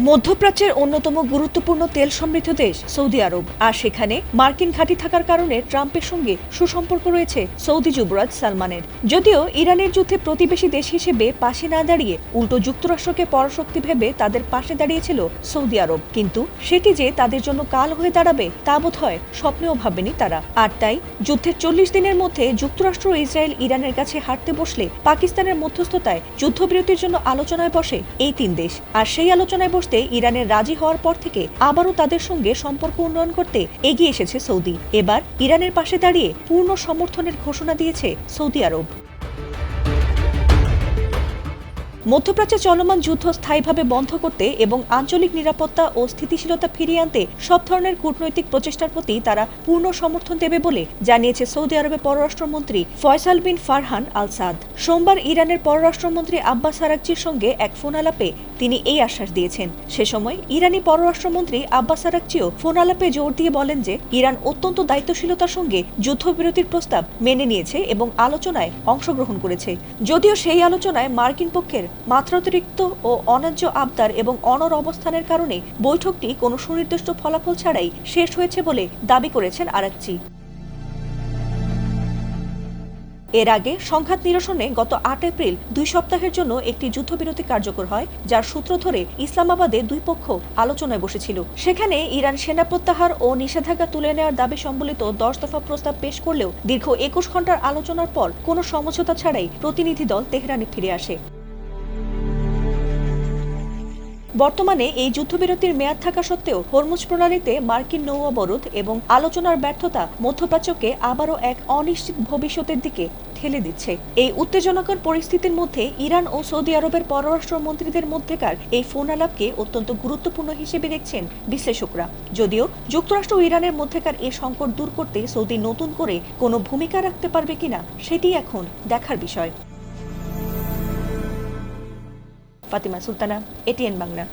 মধ্যপ্রাচ্যের অন্যতম গুরুত্বপূর্ণ তেল সমৃদ্ধ দেশ সৌদি আরব, আর সেখানে মার্কিন ঘাঁটি থাকার কারণে ট্রাম্পের সঙ্গে সুসম্পর্ক রয়েছে সৌদি যুবরাজ সালমানের। যদিও ইরানের যুদ্ধে প্রতিবেশী দেশ হিসেবে পাশে না দাঁড়িয়ে উল্টো যুক্তরাষ্ট্রকে পরাশক্তি ভেবে তাদের পাশে দাঁড়িয়েছিল সৌদি আরব, কিন্তু সেটি যে তাদের জন্য কাল হয়ে দাঁড়াবে তা বোধ হয় স্বপ্নেও ভাবেনি তারা। আর তাই যুদ্ধের 40 দিনের মধ্যে যুক্তরাষ্ট্র ও ইসরায়েল ইরানের কাছে হাঁটতে বসলে পাকিস্তানের মধ্যস্থতায় যুদ্ধবিরতির জন্য আলোচনায় বসে এই তিন দেশ। আর সেই আলোচনায় বসতে ইরানের রাজি হওয়ার পর থেকে আবারও তাদের সঙ্গে সম্পর্ক উন্নয়ন করতে এগিয়ে এসেছে সৌদি। এবার ইরানের পাশে দাঁড়িয়ে পূর্ণ সমর্থনের ঘোষণা দিয়েছে সৌদি আরব। মধ্যপ্রাচ্যে চলমান যুদ্ধ স্থায়ীভাবে বন্ধ করতে এবং আঞ্চলিক নিরাপত্তা ও স্থিতিশীলতা ফিরিয়ে আনতে সব ধরনের কূটনৈতিক প্রচেষ্টার প্রতি তারা পূর্ণ সমর্থন দেবে বলে জানিয়েছে সৌদি আরবের পররাষ্ট্রমন্ত্রী ফয়সাল বিন ফারহান আল সাদ। সোমবার ইরানের পররাষ্ট্রমন্ত্রী আব্বাস আরাকচির সঙ্গে এক ফোন আলাপে তিনি এই আশ্বাস দিয়েছেন। সে সময় ইরানি পররাষ্ট্রমন্ত্রী আব্বাস আরাকচিও ফোন আলাপে জোর দিয়ে বলেন যে ইরান অত্যন্ত দায়িত্বশীলতার সঙ্গে যুদ্ধবিরতির প্রস্তাব মেনে নিয়েছে এবং আলোচনায় অংশগ্রহণ করেছে। যদিও সেই আলোচনায় মার্কিন পক্ষের মাত্রাতিরিক্ত ও অন্যায্য আবদার এবং অনড় অবস্থানের কারণে বৈঠকটি কোনো সুনির্দিষ্ট ফলাফল ছাড়াই শেষ হয়েছে বলে দাবি করেছেন আরাকচি। এর আগে সংঘাত নিরসনে গত 8 এপ্রিল 2 সপ্তাহের জন্য একটি যুদ্ধবিরতি কার্যকর হয়, যার সূত্র ধরে ইসলামাবাদে দুই পক্ষ আলোচনায় বসেছিল। সেখানে ইরান সেনা প্রত্যাহার ও নিষেধাজ্ঞা তুলে নেওয়ার দাবি সম্বলিত 10 দফা প্রস্তাব পেশ করলেও দীর্ঘ 21 ঘন্টার আলোচনার পর কোনো সমঝোতা ছাড়াই প্রতিনিধি দল তেহরানে ফিরে আসে। বর্তমানে এই যুদ্ধবিরতির মেয়াদ থাকা সত্ত্বেও হরমুজ প্রণালীতে মার্কিন নৌ অবরোধ এবং আলোচনার ব্যর্থতা মধ্যপ্রাচ্যকে আবারও এক অনিশ্চিত ভবিষ্যতের দিকে ঠেলে দিচ্ছে। এই উত্তেজনাকর পরিস্থিতির মধ্যে ইরান ও সৌদি আরবের পররাষ্ট্রমন্ত্রীদের মধ্যেকার এই ফোন আলাপকে অত্যন্ত গুরুত্বপূর্ণ হিসেবে দেখছেন বিশ্লেষকরা। যদিও যুক্তরাষ্ট্র ও ইরানের মধ্যকার এই সংকট দূর করতে সৌদি নতুন করে কোনো ভূমিকা রাখতে পারবে কিনা সেটি এখন দেখার বিষয়। ফাতিমা সুলতানা, এটিএন বাংলা।